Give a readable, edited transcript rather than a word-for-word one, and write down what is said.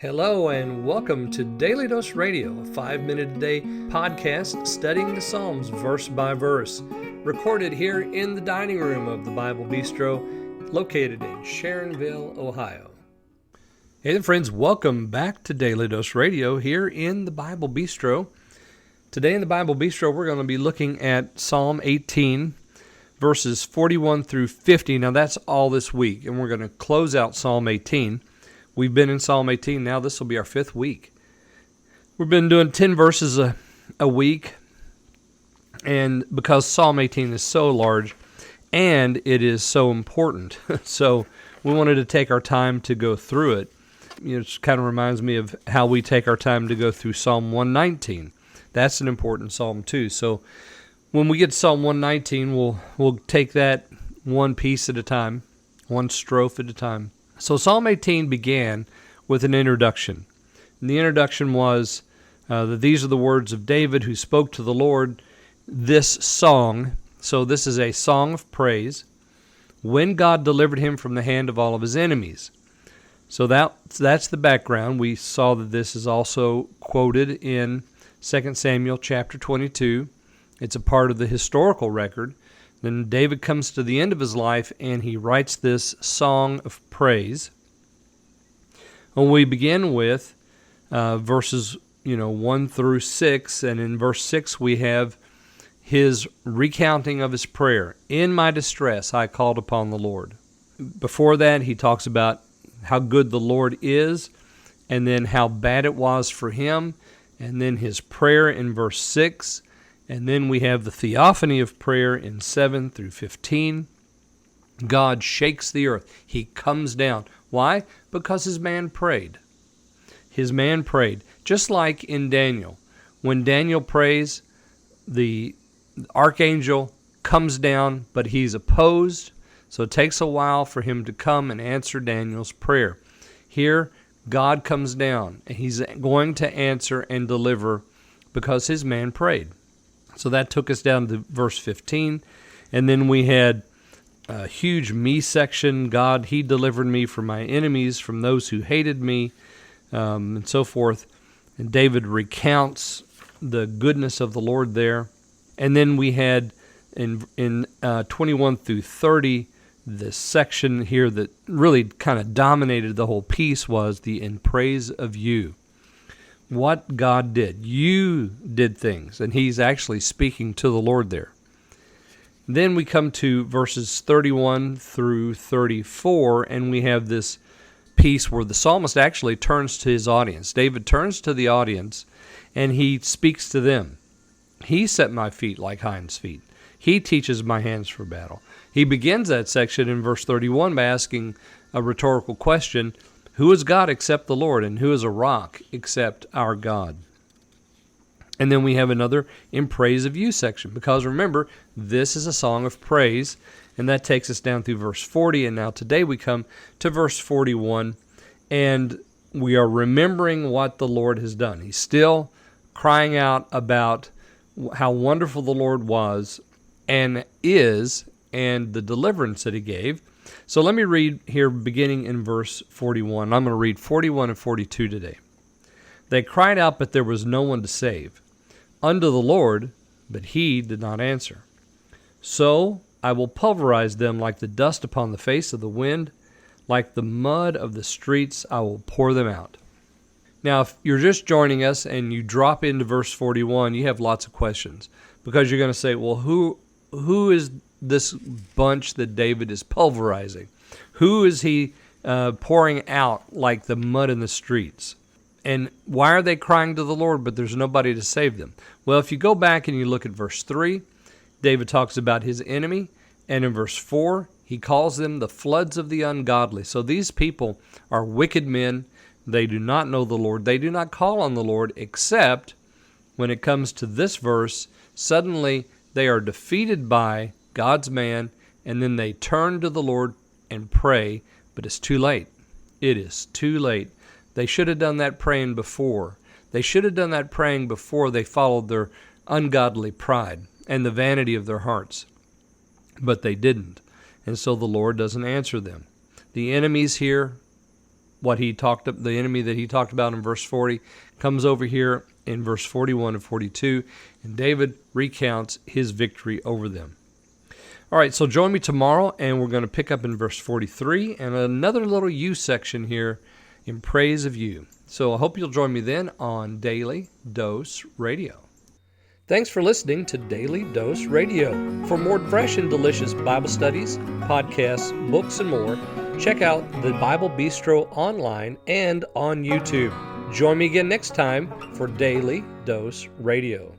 Hello and welcome to Daily Dose Radio, a 5-minute-a-day podcast studying the Psalms verse by verse, recorded here in the dining room of the Bible Bistro, located in Sharonville, Ohio. Hey there friends, welcome back to Daily Dose Radio here in the Bible Bistro. Today in the Bible Bistro we're going to be looking at Psalm 18, verses 41 through 50. Now that's all this week, and we're going to close out Psalm 18. We've been in Psalm 18 now. This will be our 5th week. We've been doing 10 verses a week, and because Psalm 18 is so large and it is so important, so we wanted to take our time to go through it. It kind of reminds me of how we take our time to go through Psalm 119. That's an important psalm too. So when we get to Psalm 119, we'll take that one piece at a time, one strophe at a time. So Psalm 18 began with an introduction. And the introduction was that these are the words of David who spoke to the Lord this song. So this is a song of praise when God delivered him from the hand of all of his enemies. So that's the background. We saw that this is also quoted in 2 Samuel chapter 22. It's a part of the historical record. Then David comes to the end of his life and he writes this song of praise. And we begin with verses 1 through 6, and in verse 6 we have his recounting of his prayer. In my distress I called upon the Lord. Before that he talks about how good the Lord is, and then how bad it was for him, and then his prayer in verse 6. And then we have the theophany of prayer in 7 through 15. God shakes the earth. He comes down. Why? Because his man prayed. His man prayed. Just like in Daniel. When Daniel prays, the archangel comes down, but he's opposed. So it takes a while for him to come and answer Daniel's prayer. Here, God comes down, and he's going to answer and deliver because his man prayed. So that took us down to verse 15. And then we had a huge me section. God, he delivered me from my enemies, from those who hated me, and so forth. And David recounts the goodness of the Lord there. And then we had in 21 through 30, this section here that really kind of dominated the whole piece was the in praise of you. What God did. You did things, and he's actually speaking to the Lord there. Then we come to verses 31 through 34, and we have this piece where the psalmist actually turns to his audience. David turns to the audience, and he speaks to them. He set my feet like hinds' feet. He teaches my hands for battle. He begins that section in verse 31 by asking a rhetorical question: who is God except the Lord, and who is a rock except our God? And then we have another in praise of you section, because remember, this is a song of praise, and that takes us down through verse 40, and now today we come to verse 41, and we are remembering what the Lord has done. He's still crying out about how wonderful the Lord was and is, and the deliverance that he gave. So let me read here beginning in verse 41. I'm going to read 41 and 42 today. They cried out, but there was no one to save. Unto the Lord, but he did not answer. So I will pulverize them like the dust upon the face of the wind. Like the mud of the streets, I will pour them out. Now, if you're just joining us and you drop into verse 41, you have lots of questions. Because you're going to say, well, who is this bunch that David is pulverizing? Who is he pouring out like the mud in the streets? And why are they crying to the Lord, but there's nobody to save them? Well, if you go back and you look at verse 3, David talks about his enemy. And in verse 4, he calls them the floods of the ungodly. So these people are wicked men. They do not know the Lord. They do not call on the Lord, except when it comes to this verse, suddenly they are defeated by God's man, and then they turn to the Lord and pray, but it's too late. It is too late. They should have done that praying before. They should have done that praying before they followed their ungodly pride and the vanity of their hearts. But they didn't, and so the Lord doesn't answer them. The enemies here the enemy that he talked about in verse 40, comes over here in verse 41 and 42, and David recounts his victory over them. All right, so join me tomorrow, and we're going to pick up in verse 43 and another little you section here in praise of you. So I hope you'll join me then on Daily Dose Radio. Thanks for listening to Daily Dose Radio. For more fresh and delicious Bible studies, podcasts, books, and more, check out the Bible Bistro online and on YouTube. Join me again next time for Daily Dose Radio.